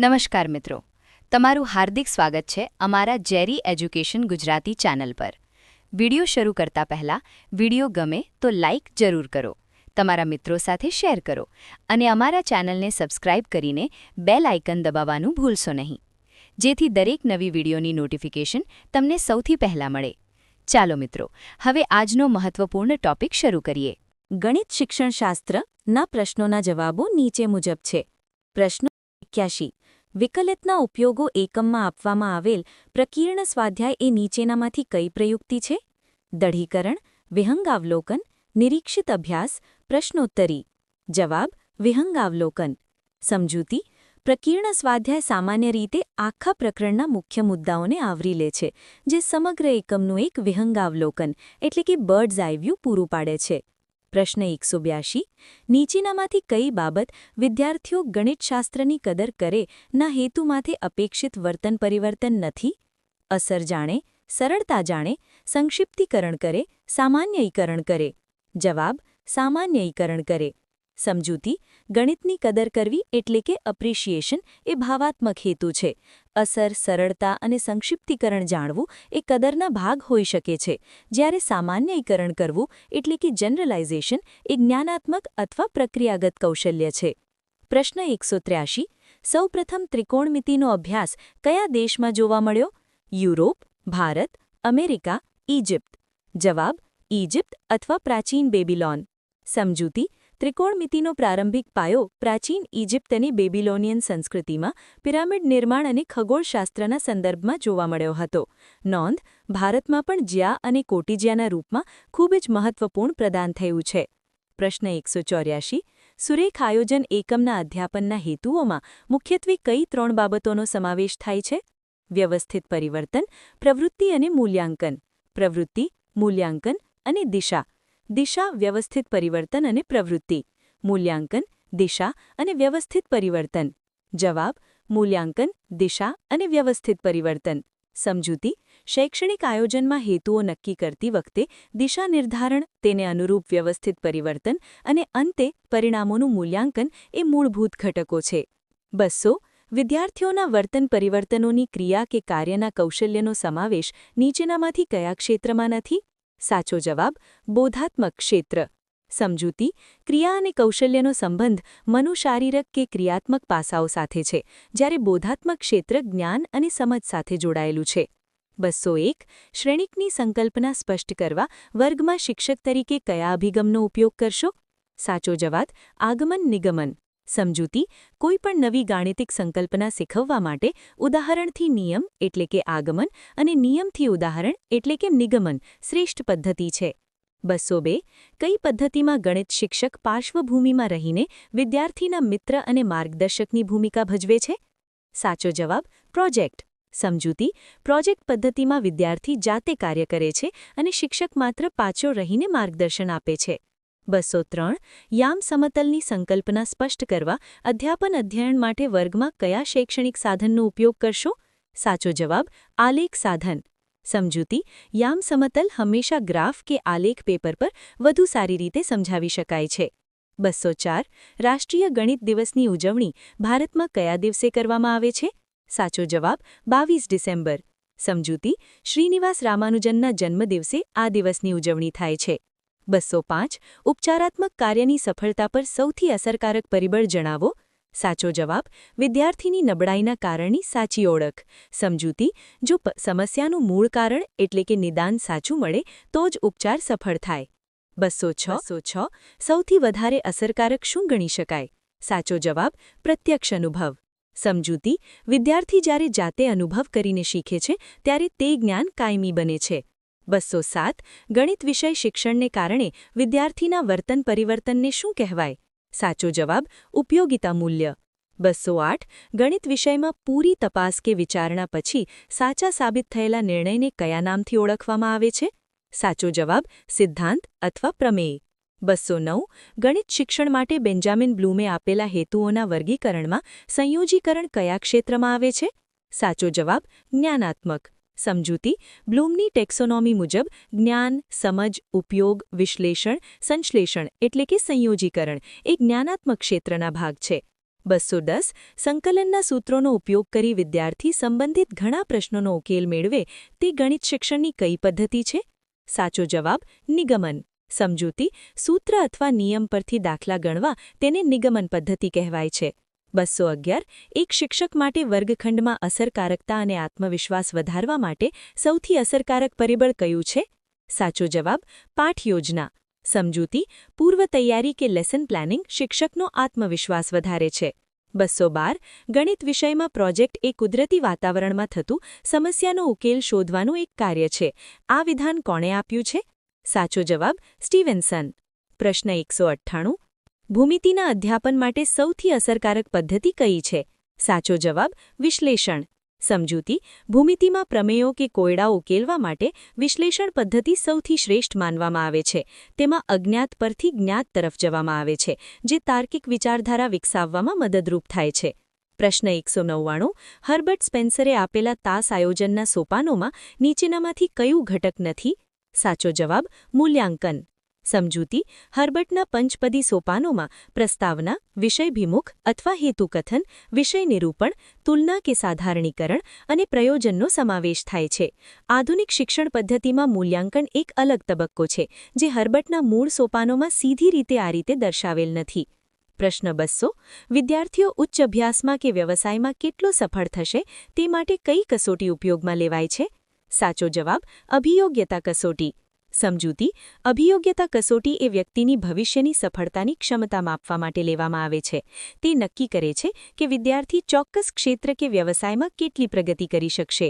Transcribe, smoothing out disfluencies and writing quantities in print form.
નમસ્કાર મિત્રો, તમારું હાર્દિક સ્વાગત છે અમારા જેરી એજ્યુકેશન ગુજરાતી ચેનલ પર. વિડિયો શરૂ કરતા પહેલા વિડિયો ગમે તો લાઇક જરૂર કરો, તમારા મિત્રો સાથે શેર કરો અને અમારા ચેનલને સબસ્ક્રાઇબ કરીને બેલ આઇકન દબાવવાનું ભૂલશો નહીં, જેથી દરેક નવી વિડિયોની નોટિફિકેશન તમને સૌથી પહેલા મળે. ચાલો મિત્રો, હવે આજનો મહત્વપૂર્ણ ટોપિક શરૂ કરીએ. ગણિત શિક્ષણશાસ્ત્રના પ્રશ્નોના જવાબો નીચે મુજબ છે. પ્રશ્નો 81. વિકલિતના ઉપયોગો એકમમાં આપવામાં આવેલ પ્રકીર્ણ સ્વાધ્યાય એ નીચેનામાંથી કઈ પ્રયુક્તિ છે? દઢીકરણ, વિહંગાવલોકન, નિરીક્ષિત અભ્યાસ, પ્રશ્નોત્તરી. જવાબ: વિહંગાવલોકન. સમજૂતી: પ્રકીર્ણ સ્વાધ્યાય સામાન્ય રીતે આખા પ્રકરણના મુખ્ય મુદ્દાઓને આવરી લે છે, જે સમગ્ર એકમનું એક વિહંગાવલોકન એટલે કે બર્ડ્સ આઈ વ્યૂ પૂરું પાડે છે. પ્રશ્ન 182. નીચેનામાંથી કઈ બાબત વિદ્યાર્થીઓ ગણિતશાસ્ત્રની કદર કરે ના હેતુમાંથી અપેક્ષિત વર્તન પરિવર્તન નથી? અસર જાણે, સરળતા જાણે, સંક્ષિપ્તીકરણ કરે, સામાન્યીકરણ કરે. જવાબ: સામાન્યીકરણ કરે. સમજૂતી: ગણિતની કદર કરવી એટલે કે અપ્રિશિએશન એ ભાવાત્મક હેતુ છે. અસર, સરળતા અને સંક્ષિપ્તીકરણ જાણવું એ કદરના ભાગ હોઈ શકે છે, જ્યારે સામાન્યીકરણ કરવું એટલે કે જનરલાઇઝેશન એ જ્ઞાનાત્મક અથવા પ્રક્રિયાગત કૌશલ્ય છે. પ્રશ્ન 183. સૌપ્રથમ ત્રિકોણમિતિનો અભ્યાસ કયા દેશમાં જોવા મળ્યો? Europe, Bharat, America, Egypt. જવાબ: ઇજિપ્ત અથવા પ્રાચીન બેબીલોન. સમજૂતી: ત્રિકોણમિતિનો પ્રારંભિક પાયો પ્રાચીન ઇજિપ્ત અને બેબીલોનિયન સંસ્કૃતિમાં પિરામિડ નિર્માણ અને ખગોળશાસ્ત્રના સંદર્ભમાં જોવા મળ્યો હતો. નોંધ: ભારતમાં પણ જ્યા અને કોટિજ્યાના રૂપમાં ખૂબ જ મહત્વપૂર્ણ પ્રદાન થયું છે. પ્રશ્ન 184. સુરેખ આયોજન એકમના અધ્યાપનના હેતુઓમાં મુખ્યત્વે કઈ 3 બાબતોનો સમાવેશ થાય છે? વ્યવસ્થિત પરિવર્તન, પ્રવૃત્તિ અને મૂલ્યાંકન. પ્રવૃત્તિ, મૂલ્યાંકન અને દિશા. દિશા, વ્યવસ્થિત પરિવર્તન અને પ્રવૃત્તિ. મૂલ્યાંકન, દિશા અને વ્યવસ્થિત પરિવર્તન. જવાબ: મૂલ્યાંકન, દિશા અને વ્યવસ્થિત પરિવર્તન. સમજૂતી: શૈક્ષણિક આયોજનમાં હેતુઓ નક્કી કરતી વખતે દિશા નિર્ધારણ, તેને અનુરૂપ વ્યવસ્થિત પરિવર્તન અને અંતે પરિણામોનું મૂલ્યાંકન એ મૂળભૂત ઘટકો છે. 200. વિદ્યાર્થીઓના વર્તન પરિવર્તનોની ક્રિયા કે કાર્યના કૌશલ્યનો સમાવેશ નીચેનામાંથી કયા ક્ષેત્રમાં નથી? સાચો જવાબ: બોધાત્મક ક્ષેત્ર. સમજૂતી: ક્રિયા અને કૌશલ્યનો સંબંધ મનોશારીરક કે ક્રિયાત્મક પાસાઓ સાથે છે, જ્યારે બોધાત્મક ક્ષેત્ર જ્ઞાન અને સમજ સાથે જોડાયેલું છે. 201. શ્રેણિકની સંકલ્પના સ્પષ્ટ કરવા વર્ગમાં શિક્ષક તરીકે કયા અભિગમનો ઉપયોગ કરશો? સાચો જવાબ: આગમન નિગમન. સમજૂતી: કોઈપણ નવી ગાણિતિક સંકલ્પના શીખવવા માટે ઉદાહરણથી નિયમ એટલે કે આગમન અને નિયમથી ઉદાહરણ એટલે કે નિગમન શ્રેષ્ઠ પદ્ધતિ છે. 202. કઈ પદ્ધતિમાં ગણિત શિક્ષક પાર્શ્વભૂમિમાં રહીને વિદ્યાર્થીના મિત્ર અને માર્ગદર્શકની ભૂમિકા ભજવે છે? સાચો જવાબ: પ્રોજેક્ટ. સમજૂતી: પ્રોજેક્ટ પદ્ધતિમાં વિદ્યાર્થી જાતે કાર્ય કરે છે અને શિક્ષક માત્ર પાછળ રહીને માર્ગદર્શન આપે છે. 203. યામ સમતલની સંકલ્પના સ્પષ્ટ કરવા અધ્યાપન અધ્યયન માટે વર્ગમાં કયા શૈક્ષણિક સાધનનો ઉપયોગ કરશો? સાચો જવાબ: આલેખ સાધન. સમજૂતી: યામ સમતલ હંમેશા ગ્રાફ કે આલેખ પેપર પર વધુ સારી રીતે સમજાવી શકાય છે. 204. રાષ્ટ્રીય ગણિત દિવસની ઉજવણી ભારતમાં કયા દિવસે કરવામાં આવે છે? સાચો જવાબ: 22 ડિસેમ્બર. સમજૂતી: શ્રીનિવાસ રામાનુજનના જન્મદિવસે આ દિવસની ઉજવણી થાય છે. 205. ઉપચારાત્મક કાર્યની સફળતા પર સૌથી અસરકારક પરિબળ જણાવો. સાચો જવાબ: વિદ્યાર્થીની નબળાઈના કારણની સાચી ઓળખ. સમજૂતી: જો સમસ્યાનું મૂળ કારણ એટલે કે નિદાન સાચું મળે તો જ ઉપચાર સફળ થાય. 206. સૌથી વધારે અસરકારક શું ગણી શકાય? સાચો જવાબ: પ્રત્યક્ષ અનુભવ. સમજૂતી: વિદ્યાર્થી જ્યારે જાતે અનુભવ કરીને શીખે છે ત્યારે તે જ્ઞાન કાયમી બને છે. 207. ગણિત વિષય શિક્ષણને કારણે વિદ્યાર્થીના વર્તન પરિવર્તનને શું કહેવાય? સાચો જવાબ: ઉપયોગિતા મૂલ્ય. 208. ગણિત વિષયમાં પૂરી તપાસ કે વિચારણા પછી સાચા સાબિત થયેલા નિર્ણયને કયા નામથી ઓળખવામાં આવે છે? સાચો જવાબ: સિદ્ધાંત અથવા પ્રમેય. 209. ગણિત શિક્ષણ માટે બેન્જામિન બ્લૂમે આપેલા હેતુઓના વર્ગીકરણમાં સંયોજીકરણ કયા ક્ષેત્રમાં આવે છે? સાચો જવાબ: જ્ઞાનાત્મક. સમજૂતી: બ્લૂમની ટેક્સોનોમી મુજબ જ્ઞાન, સમજ, ઉપયોગ, વિશ્લેષણ, સંશ્લેષણ એટલે કે સંયોજીકરણ એ જ્ઞાનાત્મક ક્ષેત્રના ભાગ છે. 210 સંકલનના સૂત્રોનો ઉપયોગ કરી વિદ્યાર્થી સંબંધિત ઘણા પ્રશ્નોનો ઉકેલ મેળવે તે ગણિત શિક્ષણની કઈ પદ્ધતિ છે? સાચો જવાબ નિગમન. સમજૂતી સૂત્ર અથવા નિયમ પરથી દાખલા ગણવા તેને નિગમન પદ્ધતિ કહેવાય છે. 211 એક શિક્ષક માટે વર્ગખંડમાં અસરકારકતા અને આત્મવિશ્વાસ વધારવા માટે સૌથી અસરકારક પરિબળ કયું છે? સાચો જવાબ પાઠ યોજના. સમજૂતી પૂર્વ તૈયારી કે લેસન પ્લાનિંગ શિક્ષકનો આત્મવિશ્વાસ વધારે છે. 212 ગણિત વિષયમાં પ્રોજેક્ટ એ કુદરતી વાતાવરણમાં થતું સમસ્યાનો ઉકેલ શોધવાનું એક કાર્ય છે. આ વિધાન કોણે આપ્યું છે? સાચો જવાબ સ્ટીવનસન. પ્રશ્ન 198 ભૂમિતિના અધ્યાપન માટે સૌથી અસરકારક પદ્ધતિ કઈ છે? સાચો જવાબ વિશ્લેષણ. સમજૂતી ભૂમિતિમાં પ્રમેયો કે કોયડાઓ ઉકેલવા માટે વિશ્લેષણ પદ્ધતિ સૌથી શ્રેષ્ઠ માનવામાં આવે છે. તેમાં અજ્ઞાત પરથી જ્ઞાત તરફ જવામાં આવે છે, જે તાર્કિક વિચારધારા વિકસાવવામાં મદદરૂપ થાય છે. પ્રશ્ન 199 હર્બર્ટ સ્પેન્સરે આપેલા તાસ આયોજનના સોપાનોમાં નીચેનામાંથી કયું ઘટક નથી? સાચો જવાબ મૂલ્યાંકન. સમજૂતી હર્બર્ટના પંચપદી સોપાનોમાં પ્રસ્તાવના, વિષયભિમુખ અથવા હેતુકથન, વિષય નિરૂપણ, તુલના કે સાધારણીકરણ અને પ્રયોજનનો સમાવેશ થાય છે. આધુનિક શિક્ષણ પદ્ધતિમાં મૂલ્યાંકન એક અલગ તબક્કો છે, જે હર્બર્ટના મૂળ સોપાનોમાં સીધી રીતે આ રીતે દર્શાવેલ નથી. પ્રશ્ન 200 વિદ્યાર્થીઓ ઉચ્ચ અભ્યાસમાં કે વ્યવસાયમાં કેટલો સફળ થશે તે માટે કઈ કસોટી ઉપયોગમાં લેવાય છે? સાચો જવાબ અભિયોગ્યતા કસોટી. સમજૂતી અભિયોગ્યતા કસોટી એ વ્યક્તિની ભવિષ્યની સફળતાની ક્ષમતા માપવા માટે લેવામાં આવે છે. તે નક્કી કરે છે કે વિદ્યાર્થી ચોક્કસ ક્ષેત્ર કે વ્યવસાયમાં કેટલી પ્રગતિ કરી શકશે.